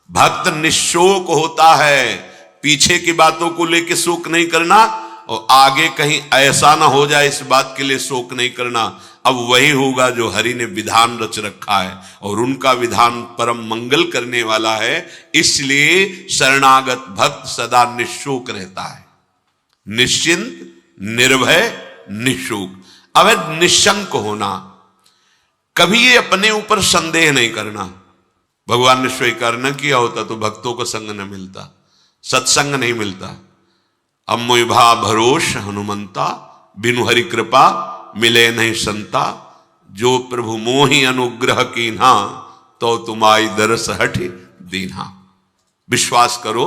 भक्त निशोक होता है, पीछे की बातों को लेकर शोक नहीं करना और आगे कहीं ऐसा ना हो जाए इस बात के लिए शोक नहीं करना। अब वही होगा जो हरि ने विधान रच रखा है और उनका विधान परम मंगल करने वाला है। इसलिए शरणागत भक्त सदा निशोक रहता है, निश्चिंत, निर्भय, निशोक। अब निशंक होना, कभी ये अपने ऊपर संदेह नहीं करना। भगवान ने स्वीकार न किया होता तो भक्तों को संग न मिलता, सत्संग नहीं मिलता। अम्मोभा भरोस हनुमंता, बिनु हरि कृपा मिले नहीं संता। जो प्रभु मोहि अनुग्रह कीन्हा, तो तुम्हारी दरस हठ दीन्हा। विश्वास करो,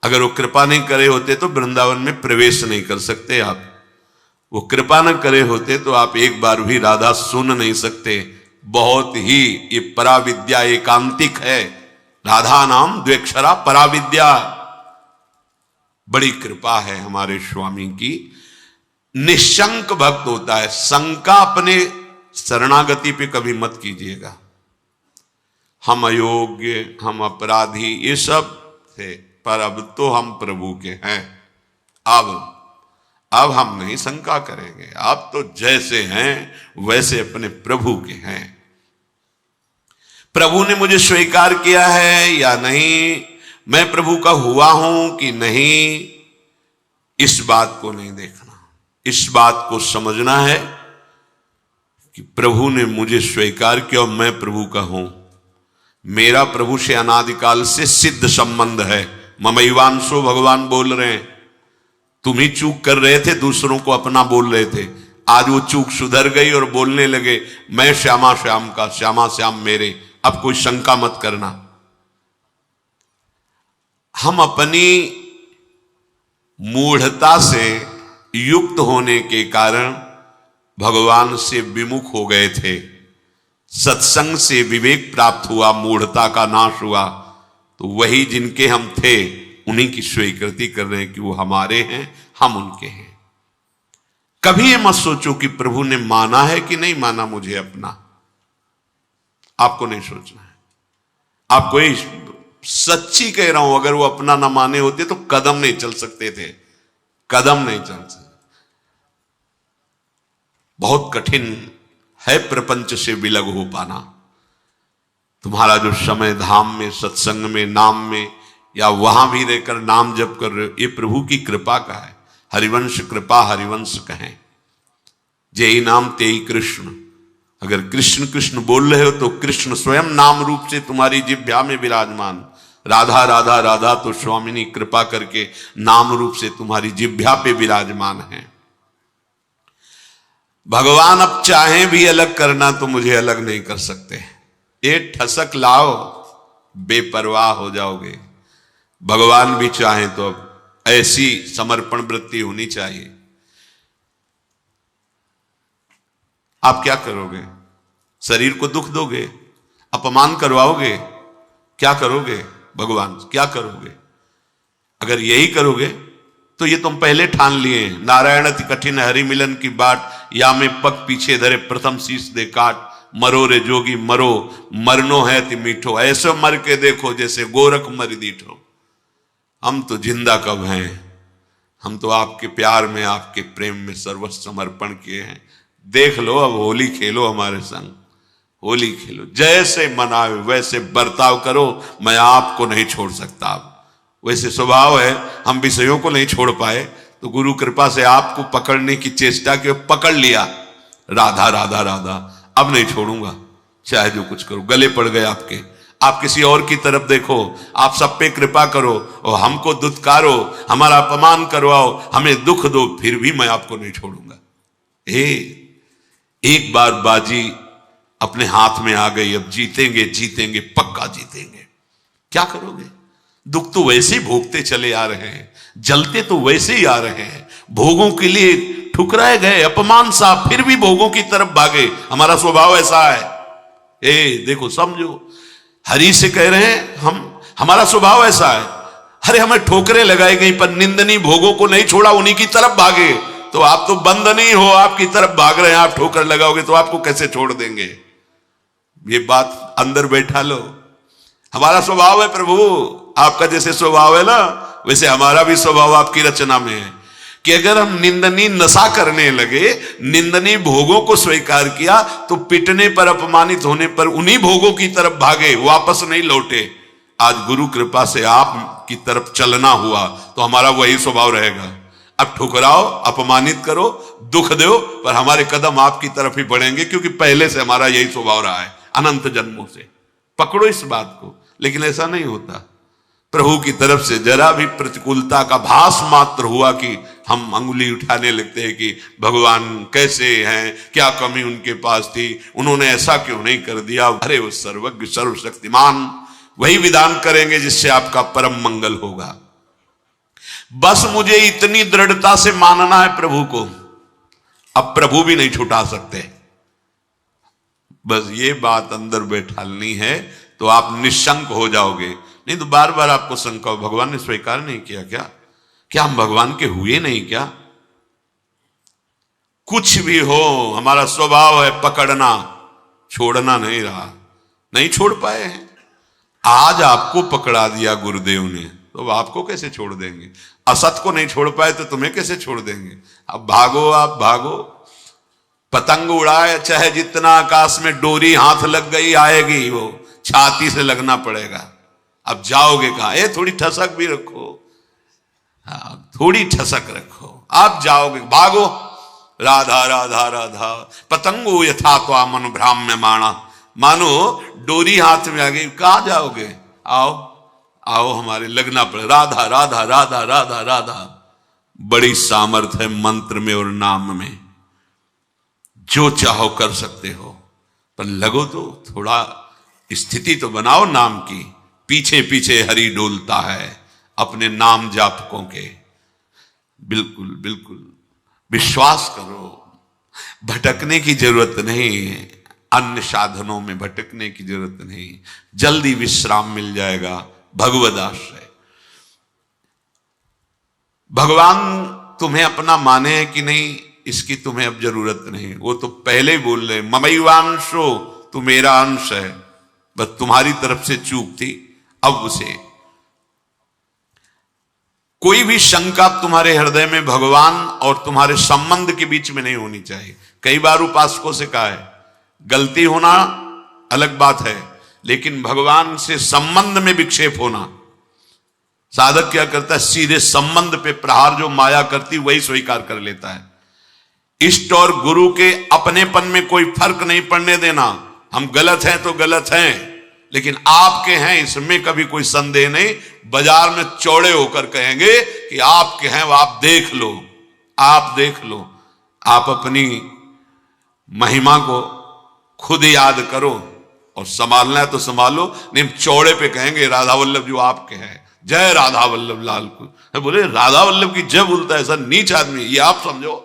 अगर वो कृपा नहीं करे होते तो वृंदावन में प्रवेश नहीं कर सकते आप। वो कृपा न करे होते तो आप एक बार भी राधा सुन नहीं सकते। बहुत ही ये पराविद्या एकांतिक है, राधा नाम द्वेक्षरा पराविद्या। बड़ी कृपा है हमारे स्वामी की। निशंक भक्त होता है, शंका अपने शरणागति पे कभी मत कीजिएगा। हम अयोग्य, हम अपराधी, ये सब थे, पर अब तो हम प्रभु के हैं। अब हम नहीं शंका करेंगे, आप तो जैसे हैं वैसे अपने प्रभु के हैं। प्रभु ने मुझे स्वीकार किया है या नहीं, मैं प्रभु का हुआ हूं कि नहीं, इस बात को नहीं देखना। इस बात को समझना है कि प्रभु ने मुझे स्वीकार किया और मैं प्रभु का हूं। मेरा प्रभु से अनादिकाल से सिद्ध संबंध है। ममैवांशो भगवान बोल रहे हैं। तुम ही चूक कर रहे थे, दूसरों को अपना बोल रहे थे। आज वो चूक सुधर गई और बोलने लगे मैं श्यामा श्याम का, श्यामा श्याम मेरे। अब कोई शंका मत करना। हम अपनी मूढ़ता से युक्त होने के कारण भगवान से विमुख हो गए थे। सत्संग से विवेक प्राप्त हुआ, मूढ़ता का नाश हुआ, तो वही जिनके हम थे उन्हीं की स्वीकृति कर रहे हैं कि वो हमारे हैं, हम उनके हैं। कभी ये मत सोचो कि प्रभु ने माना है कि नहीं माना मुझे अपना। आपको नहीं सोचना है। आपको ये सच्ची कह रहा हूं, अगर वो अपना ना माने होते तो कदम नहीं चल सकते थे, कदम नहीं चल सकते। बहुत कठिन है प्रपंच से विलग हो पाना। तुम्हारा जो समय धाम में, सत्संग में, नाम में, या वहां भी रहकर नाम जप कर रहे हो, ये प्रभु की कृपा का है। हरिवंश कृपा हरिवंश कहें, जय नाम तेई कृष्ण। अगर कृष्ण कृष्ण बोल रहे हो तो कृष्ण स्वयं नाम रूप से तुम्हारी जिह्वा में विराजमान। राधा राधा राधा तो स्वामिनी कृपा करके नाम रूप से तुम्हारी जिह्वा पे विराजमान है। भगवान अब चाहे भी अलग करना तो मुझे अलग नहीं कर सकते। ये ठसक लाओ, बेपरवाह हो जाओगे। भगवान भी चाहे तो अब ऐसी समर्पण वृत्ति होनी चाहिए। आप क्या करोगे? शरीर को दुख दोगे, अपमान करवाओगे, क्या करोगे? भगवान क्या करोगे? अगर यही करोगे तो ये तुम पहले ठान लिए, नारायण अति कठिन हरि मिलन की बाट, या में पग पीछे धरे प्रथम शीश दे काट। मरो रे जोगी मरो, मरनो है अति मीठो, ऐसे मर के देखो जैसे गोरख मर दीठो। हम तो जिंदा कब हैं? हम तो आपके प्यार में, आपके प्रेम में सर्वस्व समर्पण किए हैं। देख लो, अब होली खेलो हमारे संग, होली खेलो। जैसे मनावे वैसे बर्ताव करो, मैं आपको नहीं छोड़ सकता। अब वैसे स्वभाव है, हम विषयों को नहीं छोड़ पाए तो गुरु कृपा से आपको पकड़ने की चेष्टा की, पकड़ लिया। राधा राधा राधा, अब नहीं छोड़ूंगा, चाहे जो कुछ करो। गले पड़ गए आपके, आप किसी और की तरफ देखो, आप सब पे कृपा करो और हमको दुत्कारो, हमारा अपमान करवाओ, हमें दुख दो, फिर भी मैं आपको नहीं छोड़ूंगा। एक बार बाजी अपने हाथ में आ गई, अब जीतेंगे जीतेंगे, पक्का जीतेंगे। क्या करोगे? दुख तो वैसे ही भोगते चले आ रहे हैं, जलते तो वैसे ही आ रहे हैं, भोगों के लिए ठुकराए गए, अपमान सा, फिर भी भोगों की तरफ भागे। हमारा स्वभाव ऐसा है। देखो, समझो, हरि से कह रहे हैं हमारा स्वभाव ऐसा है। अरे हमें ठोकरें लगाई गई पर निंदनीय भोगों को नहीं छोड़ा, उन्हीं की तरफ भागे। तो आप तो बंधनी हो, आपकी तरफ भाग रहे हैं, आप ठोकर लगाओगे तो आपको कैसे छोड़ देंगे? ये बात अंदर बैठा लो। हमारा स्वभाव है प्रभु, आपका जैसे स्वभाव है ना वैसे हमारा भी स्वभाव आपकी रचना में है कि अगर हम निंदनीय नशा करने लगे, निंदनीय भोगों को स्वीकार किया, तो पिटने पर, अपमानित होने पर उन्हीं भोगों की तरफ भागे, वापस नहीं लौटे। आज गुरु कृपा से आप की तरफ चलना हुआ तो हमारा वही स्वभाव रहेगा। अब ठुकराओ, अपमानित करो, दुख दो, पर हमारे कदम आपकी तरफ ही बढ़ेंगे, क्योंकि पहले से हमारा यही स्वभाव रहा है अनंत जन्मों से। पकड़ो इस बात को। लेकिन ऐसा नहीं होता। प्रभु की तरफ से जरा भी प्रतिकूलता का भास मात्र हुआ कि हम अंगुली उठाने लगते हैं कि भगवान कैसे हैं, क्या कमी उनके पास थी, उन्होंने ऐसा क्यों नहीं कर दिया। अरे वो सर्वज्ञ सर्वशक्तिमान वही विधान करेंगे जिससे आपका परम मंगल होगा। बस मुझे इतनी दृढ़ता से मानना है प्रभु को, अब प्रभु भी नहीं छुटा सकते। बस ये बात अंदर बैठालनी है तो आप निशंक हो जाओगे। नहीं तो बार बार आपको शंका हो, भगवान ने स्वीकार नहीं किया क्या, क्या हम भगवान के हुए नहीं क्या। कुछ भी हो, हमारा स्वभाव है पकड़ना, छोड़ना नहीं रहा, नहीं छोड़ पाए हैं। आज आपको पकड़ा दिया गुरुदेव ने तो आपको कैसे छोड़ देंगे। असत को नहीं छोड़ पाए तो तुम्हें कैसे छोड़ देंगे। अब भागो, आप भागो, पतंग उड़ाए चाहे जितना आकाश में, डोरी हाथ लग गई आएगी, वो छाती से लगना पड़ेगा। अब जाओगे कहां। ये थोड़ी ठसक भी रखो, हाँ थोड़ी ठसक रखो, आप जाओगे, भागो। राधा राधा राधा पतंगो यथा त्वा मन भ्राम्य माणा, मानो डोरी हाथ में आ गई, कहां जाओगे। आओ आओ, हमारे लगना पड़े। राधा राधा राधा राधा राधा। बड़ी सामर्थ है मंत्र में और नाम में, जो चाहो कर सकते हो, पर लगो तो थोड़ा स्थिति तो बनाओ नाम की। पीछे पीछे हरि डोलता है अपने नाम जापकों के। बिल्कुल बिल्कुल विश्वास करो, भटकने की जरूरत नहीं है, अन्य साधनों में भटकने की जरूरत नहीं, जल्दी विश्राम मिल जाएगा भगवद आश्रय। भगवान तुम्हें अपना माने है कि नहीं, इसकी तुम्हें अब जरूरत नहीं। वो तो पहले ही बोल रहे, ममैवांशो, तू मेरा अंश है, बस तुम्हारी तरफ से चूक थी। अब उसे कोई भी शंका तुम्हारे हृदय में भगवान और तुम्हारे संबंध के बीच में नहीं होनी चाहिए। कई बार उपासकों से कहा है, गलती होना अलग बात है, लेकिन भगवान से संबंध में विक्षेप होना। साधक क्या करता है, सीधे संबंध पे प्रहार जो माया करती वही स्वीकार कर लेता है। इष्ट और गुरु के अपनेपन में कोई फर्क नहीं पड़ने देना। हम गलत हैं तो गलत हैं, लेकिन आपके हैं इसमें कभी कोई संदेह नहीं। बाजार में चौड़े होकर कहेंगे कि आपके हैं, वो आप देख लो, आप देख लो। आप अपनी महिमा को खुद याद करो और संभालना है तो संभालो, नहीं चौड़े पे कहेंगे राधा वल्लभ जो आपके हैं, जय राधा वल्लभ लाल को। बोले राधा वल्लभ की जय बोलता है ऐसा नीच आदमी, ये आप समझो।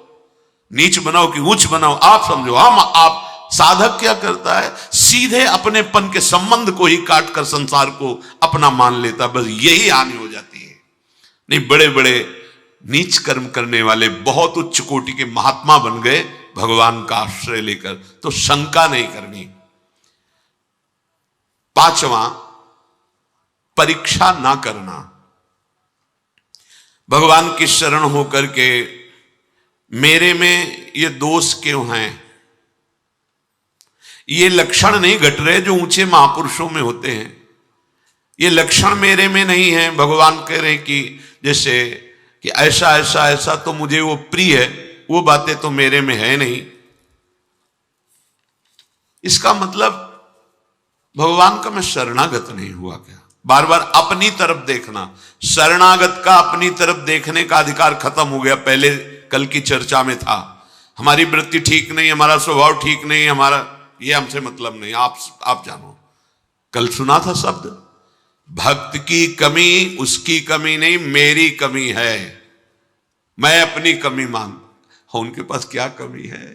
नीच बनाओ कि ऊंच बनाओ आप समझो। हम आप साधक क्या करता है, सीधे अपनेपन के संबंध को ही काट कर संसार को अपना मान लेता। बस यही हानि हो जाती है। नहीं, बड़े बड़े नीच कर्म करने वाले बहुत उच्च कोटि के महात्मा बन गए भगवान का आश्रय लेकर, तो शंका नहीं करनी। पांचवा, परीक्षा ना करना। भगवान की शरण होकर के मेरे में ये दोष क्यों हैं, ये लक्षण नहीं घट रहे जो ऊंचे महापुरुषों में होते हैं। ये लक्षण मेरे में नहीं है। भगवान कह रहे हैं कि जैसे कि ऐसा ऐसा ऐसा तो मुझे वो प्रिय है, वो बातें तो मेरे में है नहीं। इसका मतलब भगवान का मैं शरणागत नहीं हुआ क्या। बार बार अपनी तरफ देखना, शरणागत का अपनी तरफ देखने का अधिकार खत्म हो गया। पहले कल की चर्चा में था, हमारी वृत्ति ठीक नहीं, हमारा स्वभाव ठीक नहीं, हमारा ये हमसे मतलब नहीं, आप जानो। कल सुना था शब्द, भक्त की कमी उसकी कमी नहीं, मेरी कमी है। मैं अपनी कमी मान, उनके पास क्या कमी है।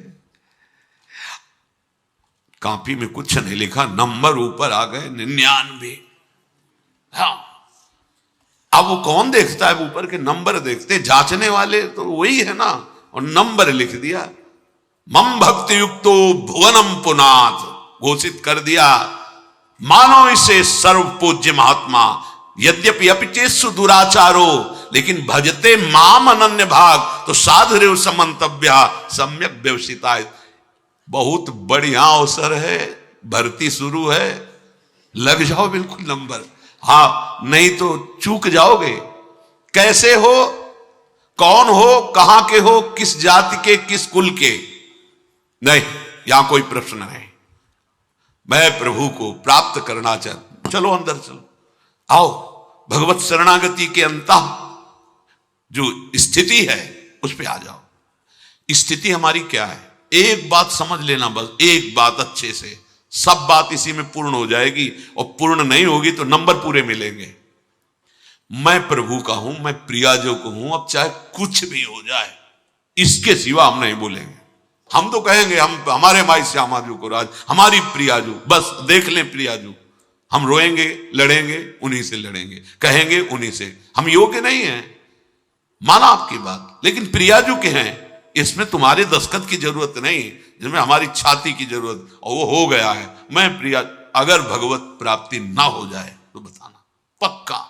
कॉपी में कुछ नहीं लिखा, नंबर ऊपर आ गए 99। हाँ, अब वो कौन देखता है, ऊपर के नंबर देखते, जांचने वाले तो वही है ना, और नंबर लिख दिया। मम भक्ति युक्तो भुवनम पुनाथ, घोषित कर दिया मानो इसे सर्व पूज्य महात्मा, यद्यपि अपिचेसु दुराचारो, लेकिन भजते माम अनन्य भाग, तो साधुरेव समंतव्या सम्यक व्यवसिता। बहुत बढ़िया अवसर है, भर्ती शुरू है, लग जाओ बिल्कुल नंबर। हां, नहीं तो चूक जाओगे। कैसे हो, कौन हो, कहां के हो, किस जाति के, किस कुल के, नहीं, यहां कोई प्रश्न नहीं। मैं प्रभु को प्राप्त करना चाहता, चलो अंदर चलो, आओ भगवत शरणागति के अंतः जो स्थिति है उस पे आ जाओ। स्थिति हमारी क्या है, एक बात समझ लेना, बस एक बात अच्छे से, सब बात इसी में पूर्ण हो जाएगी, और पूर्ण नहीं होगी तो नंबर पूरे मिलेंगे। मैं प्रभु का हूं, मैं प्रियाजो को हूं, अब चाहे कुछ भी हो जाए, इसके सिवा हम नहीं बोलेंगे। हम तो कहेंगे हम हमारे माई श्यामाजू को राज, हमारी प्रियाजू, बस देख लें प्रियाजू, हम रोएंगे, लड़ेंगे, उन्हीं से लड़ेंगे, कहेंगे उन्हीं से। हम योग्य नहीं हैं, माना आपकी बात, लेकिन प्रियाजू के हैं, इसमें तुम्हारे दस्तखत की जरूरत नहीं, इसमें हमारी छाती की जरूरत, और वो हो गया है। मैं प्रिया, अगर भगवत प्राप्ति ना हो जाए तो बताना पक्का।